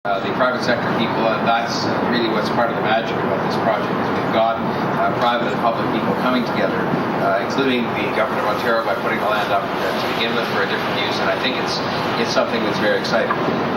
The private sector people, and that's really what's part of the magic about this project, is we've got private and public people coming together, including the Government of Ontario by putting the land up to begin with for a different use, and I think it's something that's very exciting.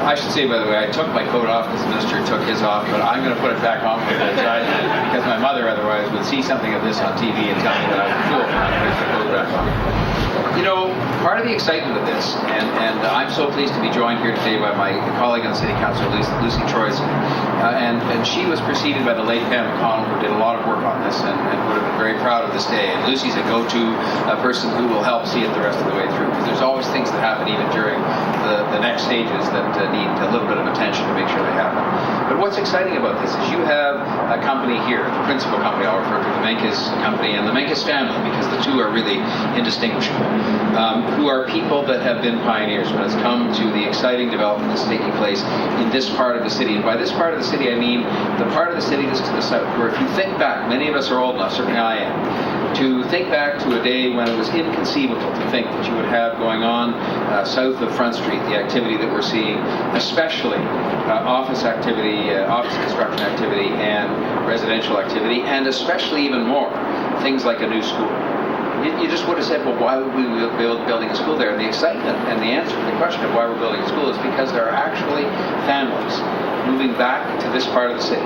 I should say, by the way, I took my coat off because the Minister took his off, but I'm going to put it back on because my mother otherwise would see something of this on TV and tell me that I was a fool for not putting the coat back on. You know, part of the excitement of this, and I'm so pleased to be joined here today by my colleague on City Council, Lucy Troyson, and she was preceded by the late Pam McConnell, who did a lot of work on this and would have been very proud of this day. And Lucy's a go-to person who will help see it the rest of the way through, because there's always things that happen even during the next stages that need a little bit of attention to make sure they happen. But what's exciting about this is you have a company here, the principal company I'll refer to, the Menkes company, and the Menkes family, because the two are really indistinguishable, who are people that have been pioneers when it's come to the exciting development that's taking place in this part of the city. And by this part of the city, I mean the part of the city that's to the south, where if you think back, many of us are old enough, certainly I am, to think back to a day when it was inconceivable to think that you would have going on south of Front Street the activity that we're seeing, especially office activity, office construction activity, and residential activity, and especially even more, things like a new school. You just would have said, well, why would we be building a school there? And the excitement and the answer to the question of why we're building a school is because there are actually families moving back to this part of the city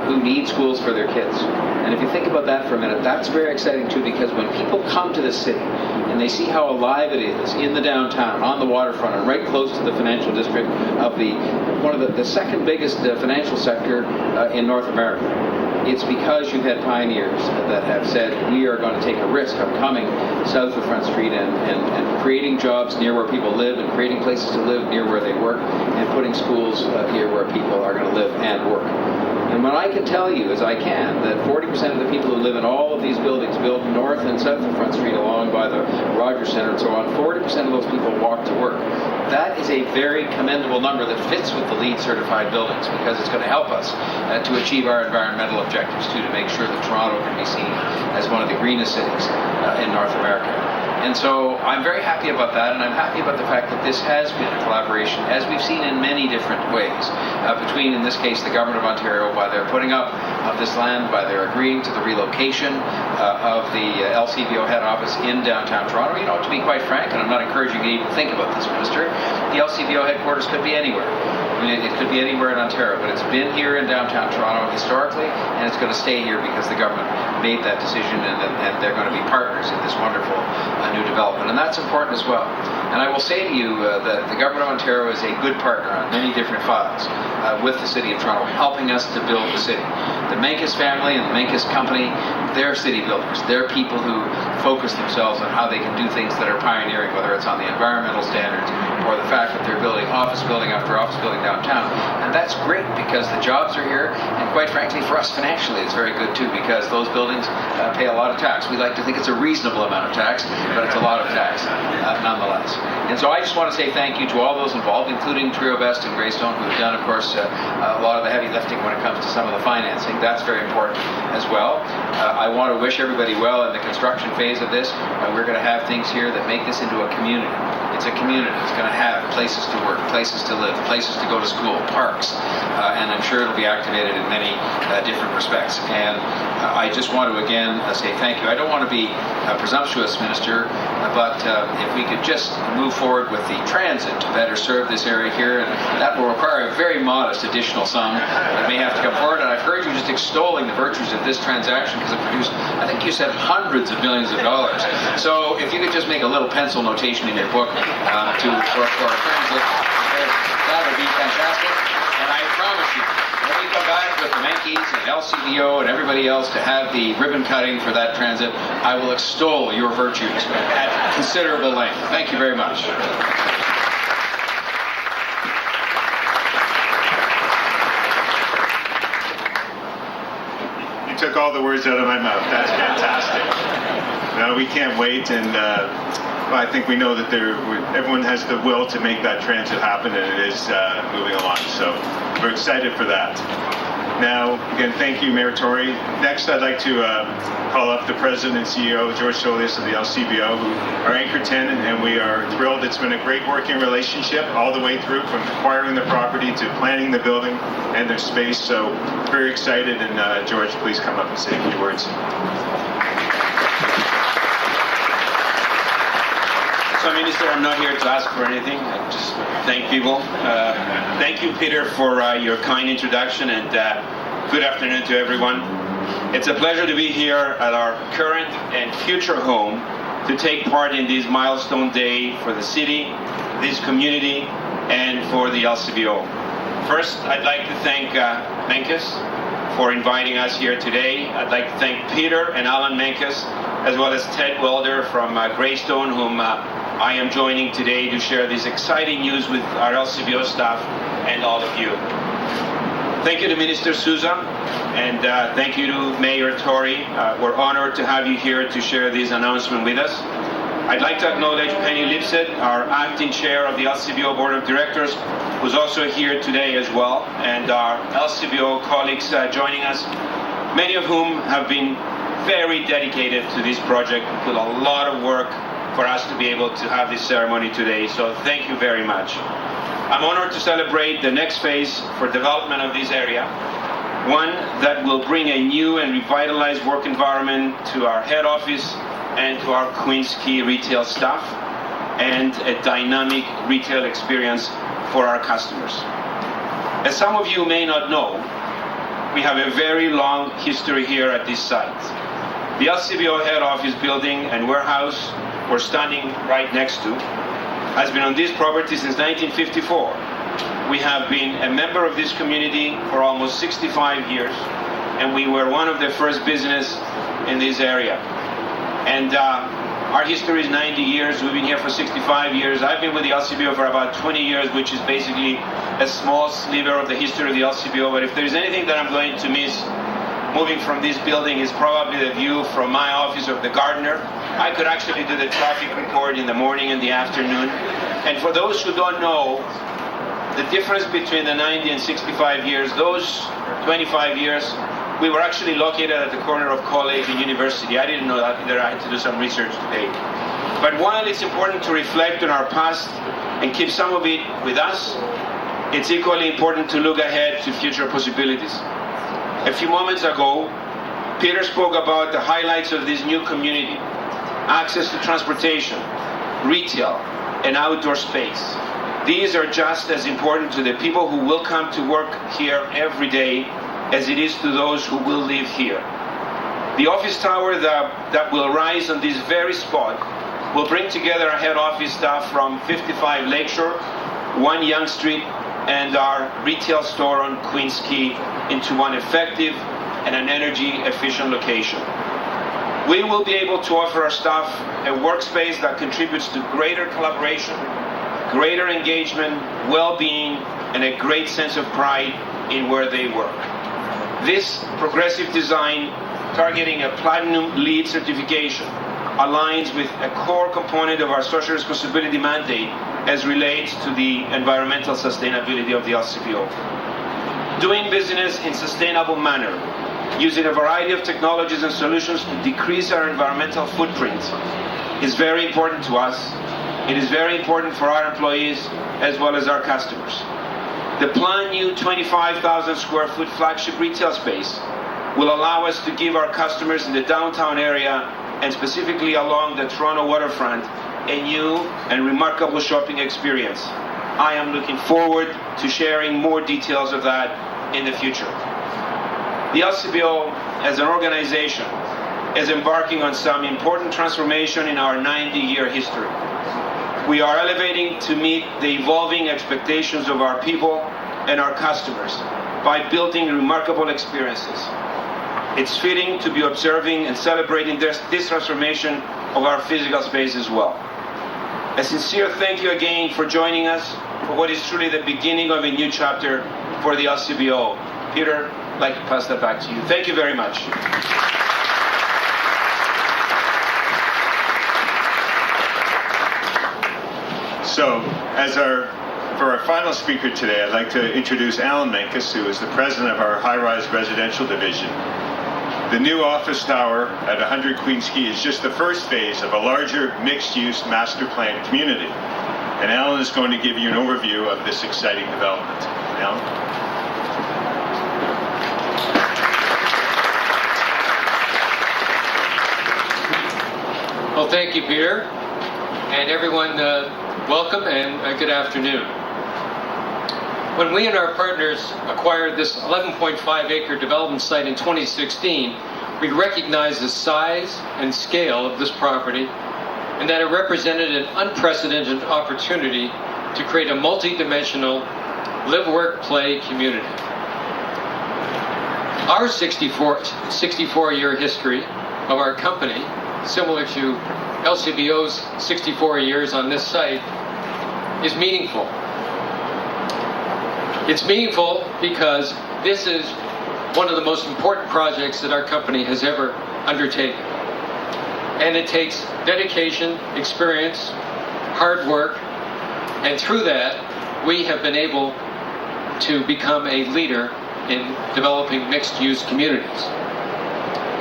who need schools for their kids. And if you think about that for a minute, that's very exciting too, because when people come to this city and they see how alive it is in the downtown, on the waterfront, and right close to the financial district of one of the second biggest financial sector in North America, it's because you've had pioneers that have said, we are going to take a risk of coming south of Front Street and creating jobs near where people live, and creating places to live near where they work, and putting schools here where people are going to live and work. And what I can tell you, as I can, that 40% of the people who live in all of these buildings built north and south of Front Street along by the Rogers Centre and so on, 40% of those people walk to work. That is a very commendable number that fits with the LEED certified buildings, because it's going to help us to achieve our environmental objectives too, to make sure that Toronto can be seen as one of the greenest cities in North America. And so I'm very happy about that, and I'm happy about the fact that this has been a collaboration, as we've seen in many different ways, between, in this case, the Government of Ontario, by their putting up of this land, by their agreeing to the relocation of the LCBO head office in downtown Toronto. You know, to be quite frank, and I'm not encouraging you to even think about this, Minister, the LCBO headquarters could be anywhere. I mean, it could be anywhere in Ontario, but it's been here in downtown Toronto historically, and it's going to stay here because the government made that decision, and they're going to be partners in this wonderful new development, and that's important as well. And I will say to you that the Government of Ontario is a good partner on many different files with the City of Toronto, helping us to build the city. The Menkes family and the Menkes company, they're city builders. They're people who focus themselves on how they can do things that are pioneering, whether it's on the environmental standards or the fact that they're building office building after office building downtown. And that's great, because the jobs are here, and quite frankly, for us financially, it's very good too, because those buildings pay a lot of tax. We like to think it's a reasonable amount of tax, but it's a lot of tax nonetheless. And so I just want to say thank you to all those involved, including Trio Best and Greystone, who have done, of course, a lot of the heavy lifting when it comes to some of the financing. That's very important as well. I want to wish everybody well in the construction phase of this. We're going to have things here that make this into a community. It's a community. It's going to have places to work, places to live, places to go to school, parks, and I'm sure it'll be activated in many different respects. And I just want to again say thank you. I don't want to be presumptuous, Minister, but if we could just move forward with the transit to better serve this area here, and that will require a very modest additional sum that may have to come forward. And I've heard you just extolling the virtues of this transaction, because it produced, I think you said, hundreds of millions of dollars. So if you could just make a little pencil notation in your book for our transit, that would be fantastic. And I promise you, when we come back with the Menkes and LCBO and everybody else to have the ribbon cutting for that transit, I will extol your virtues at considerable length. Thank you very much. You took all the words out of my mouth. That's fantastic. No, we can't wait, and I think we know that everyone has the will to make that transit happen, and it is moving along. So we're excited for that. Now, again, thank you, Mayor Tory. Next, I'd like to call up the President and CEO, George Solius of the LCBO, who are anchor tenant, and we are thrilled. It's been a great working relationship all the way through, from acquiring the property to planning the building and their space. So, very excited. And George, please come up and say a few words. So, Minister, I'm not here to ask for anything. I just thank people. Thank you, Peter, for your kind introduction, and good afternoon to everyone. It's a pleasure to be here at our current and future home to take part in this milestone day for the city, this community, and for the LCBO. First, I'd like to thank Menkes for inviting us here today. I'd like to thank Peter and Alan Menkes, as well as Ted Welder from Greystone, whom I am joining today to share this exciting news with our LCBO staff and all of you. Thank you to Minister Sousa, and thank you to Mayor Tory. We're honored to have you here to share this announcement with us. I'd like to acknowledge Penny Lipset, our acting chair of the LCBO Board of Directors, who's also here today as well, and our LCBO colleagues joining us, many of whom have been very dedicated to this project, put a lot of work for us to be able to have this ceremony today. So thank you very much. I'm honored to celebrate the next phase for development of this area, one that will bring a new and revitalized work environment to our head office and to our Queens Quay retail staff, and a dynamic retail experience for our customers. As some of you may not know, we have a very long history here at this site. The LCBO head office building and warehouse we're standing right next to has been on this property since 1954. We have been a member of this community for almost 65 years, and we were one of the first business in this area. And our history is 90 years. We've been here for 65 years. I've been with the LCBO for about 20 years, which is basically a small sliver of the history of the LCBO. But if there's anything that I'm going to miss moving from this building, is probably the view from my office of the gardener. I could actually do the traffic report in the morning and the afternoon. And for those who don't know, the difference between the 90 and 65 years, those 25 years, we were actually located at the corner of College and University. I didn't know that either. I had to do some research today. But while it's important to reflect on our past and keep some of it with us, it's equally important to look ahead to future possibilities. A few moments ago, Peter spoke about the highlights of this new community: access to transportation, retail, and outdoor space. These are just as important to the people who will come to work here every day as it is to those who will live here. The office tower that will rise on this very spot will bring together our head office staff from 55 Lakeshore, 1 Yonge Street, and our retail store on Queens Quay into one effective and an energy-efficient location. We will be able to offer our staff a workspace that contributes to greater collaboration, greater engagement, well-being, and a great sense of pride in where they work. This progressive design, targeting a Platinum LEED certification, aligns with a core component of our social responsibility mandate as relates to the environmental sustainability of the LCBO. Doing business in a sustainable manner, using a variety of technologies and solutions to decrease our environmental footprint, is very important to us. It is very important for our employees as well as our customers. The planned new 25,000 square foot flagship retail space will allow us to give our customers in the downtown area, and specifically along the Toronto Waterfront, a new and remarkable shopping experience. I am looking forward to sharing more details of that in the future. The LCBO, as an organization, is embarking on some important transformation in our 90-year history. We are elevating to meet the evolving expectations of our people and our customers by building remarkable experiences. It's fitting to be observing and celebrating this transformation of our physical space as well. A sincere thank you again for joining us for what is truly the beginning of a new chapter for the LCBO. Peter, I'd like to pass that back to you. Thank you very much. So, as our For our final speaker today, I'd like to introduce Alan Menkes, who is the president of our high-rise residential division. The new office tower at 100 Queens Quay is just the first phase of a larger mixed-use master plan community. And Alan is going to give you an overview of this exciting development. Alan? Well, thank you, Peter. And everyone, welcome and good afternoon. When we and our partners acquired this 11.5 acre development site in 2016, we recognized the size and scale of this property and that it represented an unprecedented opportunity to create a multi-dimensional live-work-play community. Our 64-year history of our company, similar to LCBO's 64 years on this site, is meaningful. It's meaningful because this is one of the most important projects that our company has ever undertaken. And it takes dedication, experience, hard work, and through that, we have been able to become a leader in developing mixed-use communities.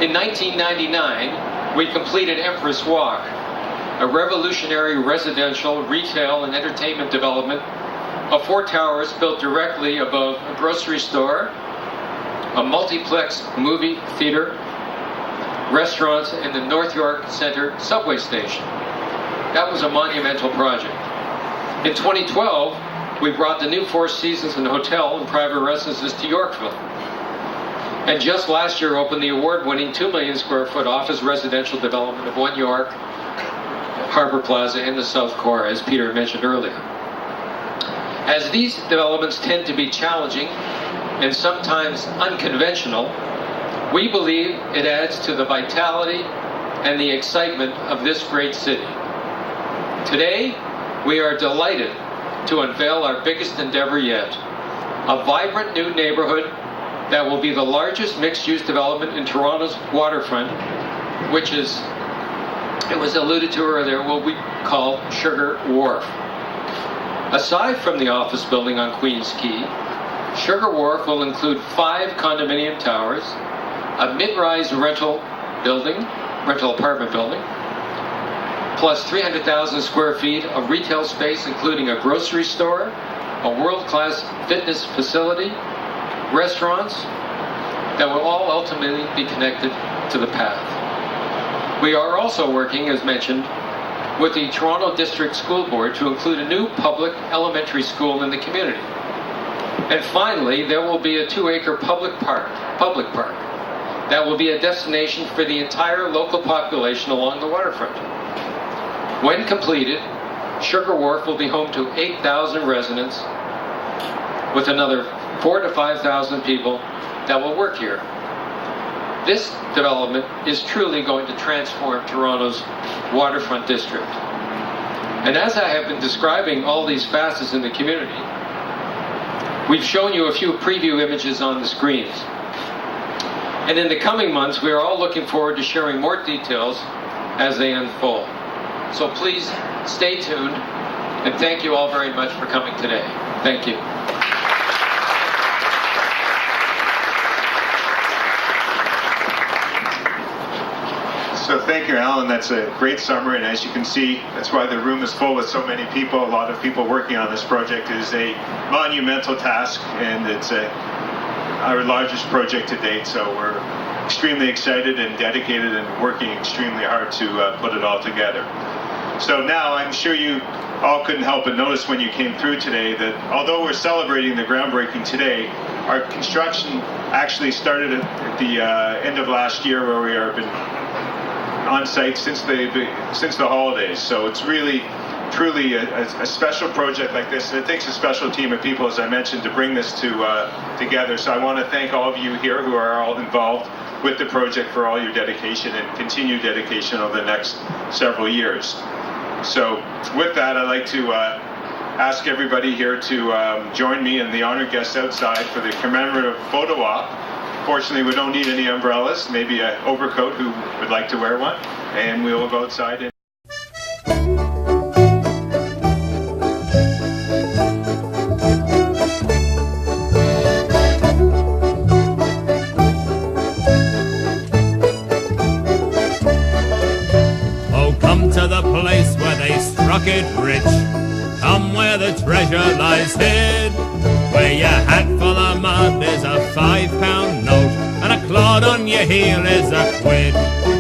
In 1999, we completed Empress Walk, a revolutionary residential, retail, and entertainment development of 4 towers built directly above a grocery store, a multiplex movie theater, restaurants, and the North York Center subway station. That was a monumental project. In 2012, we brought the new Four Seasons and Hotel and private residences to Yorkville. And just last year opened the award-winning 2 million square foot office residential development of One York, Harbor Plaza, and the South Core, as Peter mentioned earlier. As these developments tend to be challenging and sometimes unconventional, we believe it adds to the vitality and the excitement of this great city. Today, we are delighted to unveil our biggest endeavor yet, a vibrant new neighborhood that will be the largest mixed-use development in Toronto's Waterfront, which is, it was alluded to earlier, what we call Sugar Wharf. Aside from the office building on Queens Quay, Sugar Wharf will include 5 condominium towers, a mid-rise rental apartment building, plus 300,000 square feet of retail space, including a grocery store, a world-class fitness facility, restaurants that will all ultimately be connected to the path. We are also working, as mentioned, with the Toronto District School Board to include a new public elementary school in the community. And finally, there will be a 2-acre public park that will be a destination for the entire local population along the waterfront. When completed, Sugar Wharf will be home to 8,000 residents with another 4,000 to 5,000 people that will work here. This development is truly going to transform Toronto's waterfront district. And as I have been describing all these facets in the community, we've shown you a few preview images on the screens. And in the coming months, we are all looking forward to sharing more details as they unfold. So please stay tuned, and thank you all very much for coming today. Thank you. So thank you, Alan. That's a great summary, and as you can see, that's why the room is full with so many people, a lot of people working on this project. It is a monumental task, and it's our largest project to date, so we're extremely excited and dedicated and working extremely hard to put it all together. So now I'm sure you all couldn't help but notice when you came through today that although we're celebrating the groundbreaking today, our construction actually started at the end of last year, where we have been on site since the holidays. So it's really, truly a special project like this, and it takes a special team of people, as I mentioned, to bring this together. So I want to thank all of you here who are all involved with the project for all your dedication and continued dedication over the next several years. So with that, I'd like to ask everybody here to join me and the honored guests outside for the commemorative photo op. Fortunately, we don't need any umbrellas, maybe an overcoat who would like to wear one, and we will go outside. pocket rich. Come where the treasure lies hid, where your hat full of mud is a £5 note, and a clod on your heel is a quid.